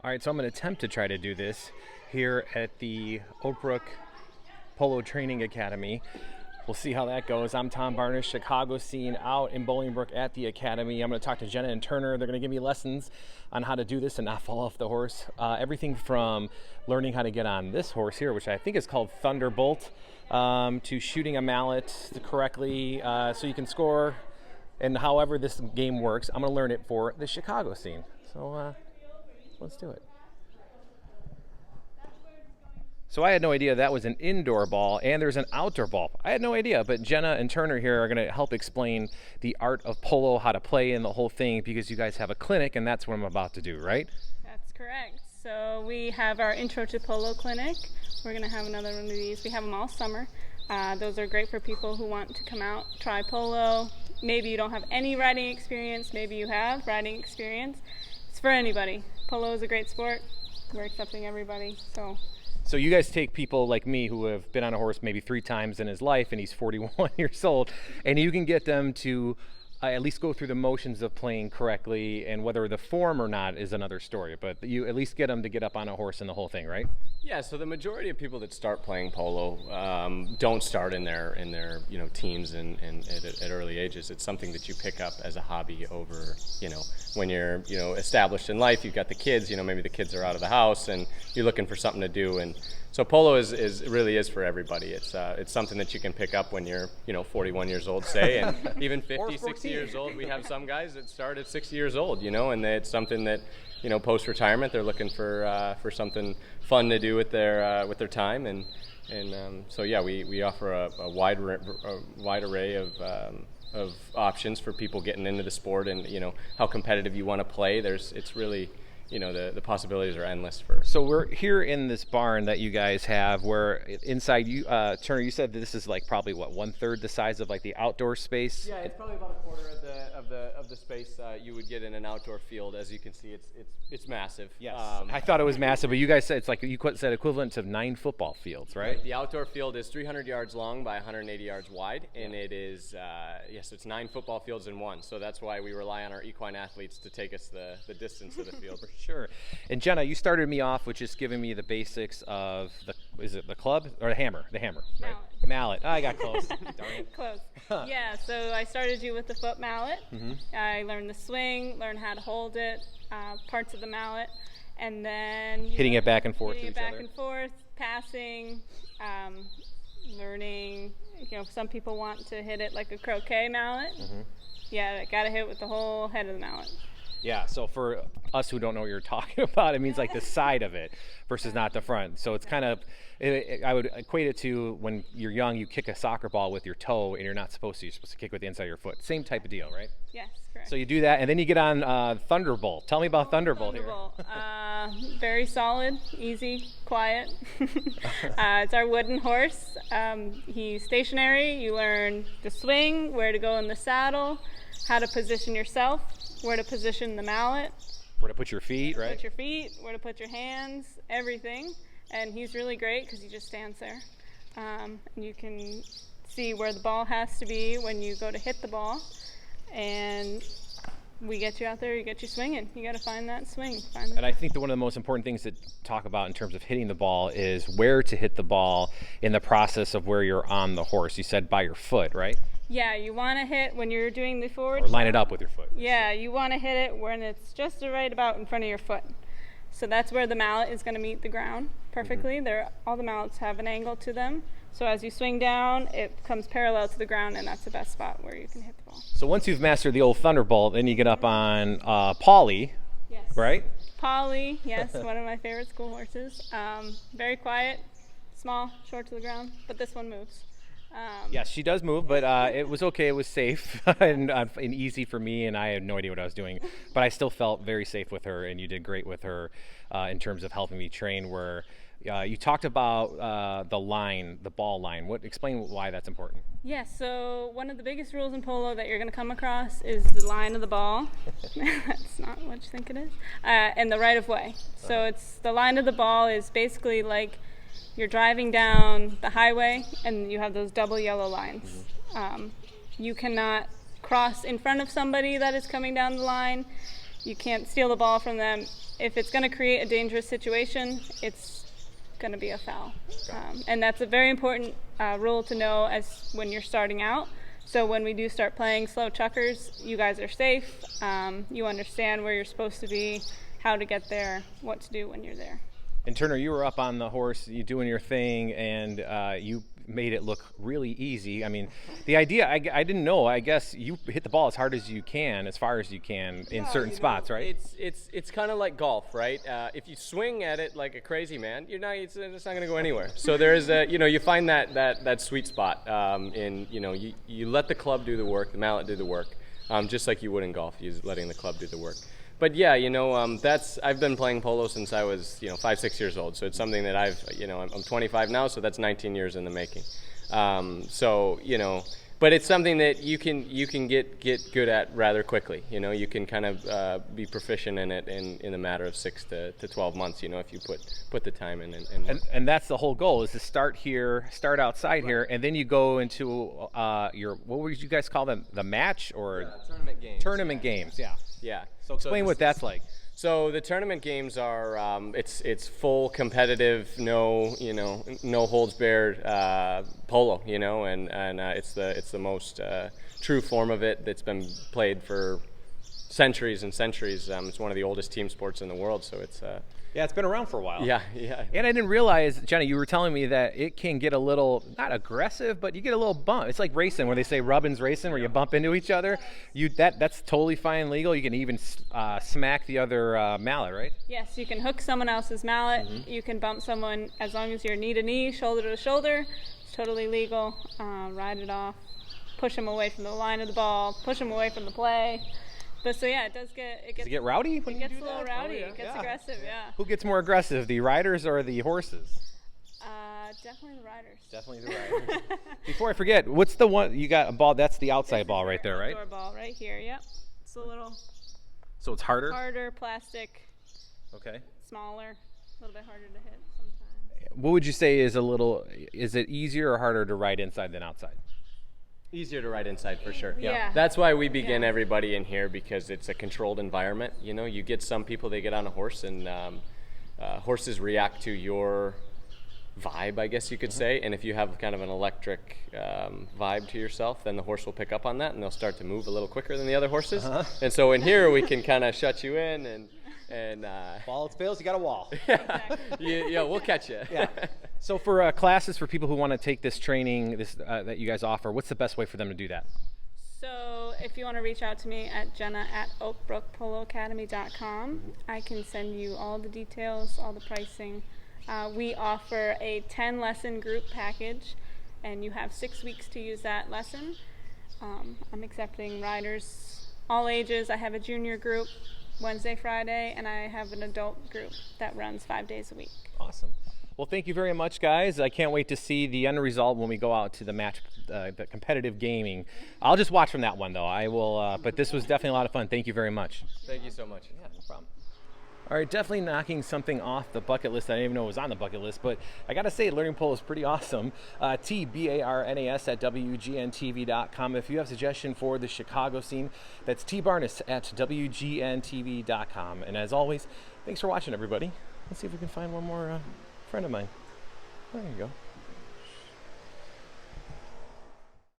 All right, so I'm going to attempt to try to do this here at the Oak Brook Polo Training Academy. We'll see how that goes. I'm Tom Barnish, Chicago scene out in Bolingbrook at the Academy. I'm going to talk to Jenna and Turner. They're going to give me lessons on how to do this and not fall off the horse. Everything from learning how to get on this horse here, which I think is called Thunderbolt, to shooting a mallet correctly so you can score. And however this game works, I'm going to learn it for the Chicago scene. So let's do it. So I had no idea that was an indoor ball and there's an outdoor ball. I had no idea, but Jenna and Turner here are going to help explain the art of polo, how to play and the whole thing, because you guys have a clinic and that's what I'm about to do, right? That's correct. So we have our Intro to Polo clinic. We're going to have another one of these. We have them all summer. Those are great for people who want to come out, try polo. Maybe you don't have any riding experience, maybe you have riding experience. It's for anybody. Polo is a great sport. We're accepting everybody. So you guys take people like me who have been on a horse maybe 3 times in his life and he's 41 years old, and you can get them to at least go through the motions of playing correctly, and whether the form or not is another story, but you at least get them to get up on a horse and the whole thing, right? Yeah, so the majority of people that start playing polo don't start in their teens and at early ages. It's something that you pick up as a hobby over, when you're established in life. You've got the kids, maybe the kids are out of the house and you're looking for something to do. And so polo really is for everybody. It's something that you can pick up when you're 41 years old, say, and even 50, 60 years old. We have some guys that start at 60 years old, and it's something that post-retirement they're looking for something fun to do with their time, and so yeah, we offer a wide array of options for people getting into the sport, and how competitive you want to play. It's really the possibilities are endless for. So we're here in this barn that you guys have, where inside you, Turner, you said that this is like probably what, 1/3 the size of like the outdoor space? Yeah, it's probably about a quarter of the space you would get in an outdoor field. As you can see, it's massive. Yes, I thought it was massive, but you guys said it's like you said equivalent to 9 football fields, right? The outdoor field is 300 yards long by 180 yards wide, and it is it's 9 football fields in one. So that's why we rely on our equine athletes to take us the distance of the field. Sure. And Jenna, you started me off with just giving me the basics of is it the club or the hammer? The hammer, right? Mallet. Oh, I got close. Darn it. Close. Yeah, so I started you with the foot mallet. Mm-hmm. I learned the swing, learned how to hold it, parts of the mallet, and then hitting it back and forth to each back other. and forth, passing, learning. Some people want to hit it like a croquet mallet. Mm-hmm. Yeah, got to hit it with the whole head of the mallet. Yeah, so for us who don't know what you're talking about, it means like the side of it versus not the front. So it's kind of, I would equate it to when you're young, you kick a soccer ball with your toe and you're not supposed to. You're supposed to kick with the inside of your foot. Same type of deal, right? Yes, correct. So you do that, and then you get on Thunderbolt. Tell me about Thunderbolt here. Very solid, easy, quiet. It's our wooden horse. He's stationary. You learn the swing, where to go in the saddle, how to position yourself, where to position the mallet, where to put your feet, right? Put your feet, where to put your hands, everything. And he's really great because he just stands there. And you can see where the ball has to be when you go to hit the ball. And we get you out there, you get you swinging. You got to find that swing. And I think that one of the most important things to talk about in terms of hitting the ball is where to hit the ball in the process of where you're on the horse. You said by your foot, right? Yeah, you want to hit when you're doing the forward. Or line it up with your foot. Yeah, you want to hit it when it's just right about in front of your foot. So that's where the mallet is going to meet the ground perfectly. Mm-hmm. All the mallets have an angle to them. So as you swing down, it comes parallel to the ground, and that's the best spot where you can hit the ball. So once you've mastered the old Thunderbolt, then you get up on Polly, yes. Right? Polly, yes, one of my favorite school horses. Very quiet, small, short to the ground, but this one moves. Yes, she does move, but it was okay. It was safe and easy for me, and I had no idea what I was doing. But I still felt very safe with her, and you did great with her in terms of helping me train. Where you talked about the ball line. Explain why that's important. Yes, so one of the biggest rules in polo that you're going to come across is the line of the ball. That's not what you think it is. And the right of way. So it's the line of the ball is basically like you're driving down the highway and you have those double yellow lines. Mm-hmm. You cannot cross in front of somebody that is coming down the line. You can't steal the ball from them. If it's going to create a dangerous situation, it's going to be a foul. And that's a very important rule to know as when you're starting out. So when we do start playing slow chuckers, you guys are safe. You understand where you're supposed to be, how to get there, what to do when you're there. And Turner, you were up on the horse, you doing your thing, and you made it look really easy. I mean, the idea, I didn't know, I guess you hit the ball as hard as you can, as far as you can in certain spots, right? It's kind of like golf, right? If you swing at it like a crazy man, it's not going to go anywhere. So there is you find that sweet spot you let the club do the work, the mallet do the work, just like you would in golf, you're letting the club do the work. But yeah, I've been playing polo since I was 5-6 years old. So it's something that I'm 25 now, so that's 19 years in the making. But it's something that you can get good at rather quickly. You can kind of be proficient in it in a matter of 6 to 12 months. If you put the time in. And that's the whole goal, is to start outside here, and then you go into what would you guys call them? The match or tournament games? Tournament games, yeah. Yeah. So explain what that's like. So the tournament games are it's full competitive, no holds barred polo, and it's the most true form of it that's been played for centuries and centuries. It's one of the oldest team sports in the world, so it's it's been around for a while. Yeah. And I didn't realize, Jenny, you were telling me that it can get a little, not aggressive, but you get a little bump. It's like racing, where they say rubbin's racing, where you bump into each other. That's totally fine, legal. You can even smack the other mallet, right? Yes, you can hook someone else's mallet. Mm-hmm. You can bump someone as long as you're knee to knee, shoulder to shoulder. It's totally legal. Ride it off, push them away from the line of the ball, push them away from the play. But so yeah, does it get rowdy when it you gets do a little that? rowdy. It gets aggressive, yeah. Who gets more aggressive, the riders or the horses? Definitely the riders. Definitely the riders. Before I forget, what's the one you got? A ball? That's the outside ball right there, right? Outdoor ball right here. Yep. It's a little. So it's harder. Harder plastic. Okay. Smaller, a little bit harder to hit sometimes. What would you say is it easier or harder to ride inside than outside? Easier to ride inside for sure. Yeah. That's why we begin everybody in here, because it's a controlled environment. You get some people, they get on a horse, and horses react to your vibe, I guess you could say. And if you have kind of an electric vibe to yourself, then the horse will pick up on that, and they'll start to move a little quicker than the other horses. And so in here we can kind of shut you in and Ball fails, you got a wall. yeah, we'll catch you. Yeah. So for classes for people who want to take this training, that you guys offer, what's the best way for them to do that? So if you want to reach out to me at jenna@oakbrookpoloacademy.com, I can send you all the details, all the pricing. We offer a 10-lesson group package, and you have 6 weeks to use that lesson. I'm accepting riders all ages. I have a junior group Wednesday, Friday, and I have an adult group that runs 5 days a week. Awesome. Well, thank you very much, guys. I can't wait to see the end result when we go out to the match, the competitive gaming. I'll just watch from that one, though. I will. But this was definitely a lot of fun. Thank you very much. Thank you so much. Yeah, no problem. All right, definitely knocking something off the bucket list. I didn't even know it was on the bucket list, but I got to say, learning polo is pretty awesome. TBARNAS@WGNTV.com. If you have a suggestion for the Chicago scene, that's TBarness@WGNTV.com. And as always, thanks for watching, everybody. Let's see if we can find one more friend of mine. There you go.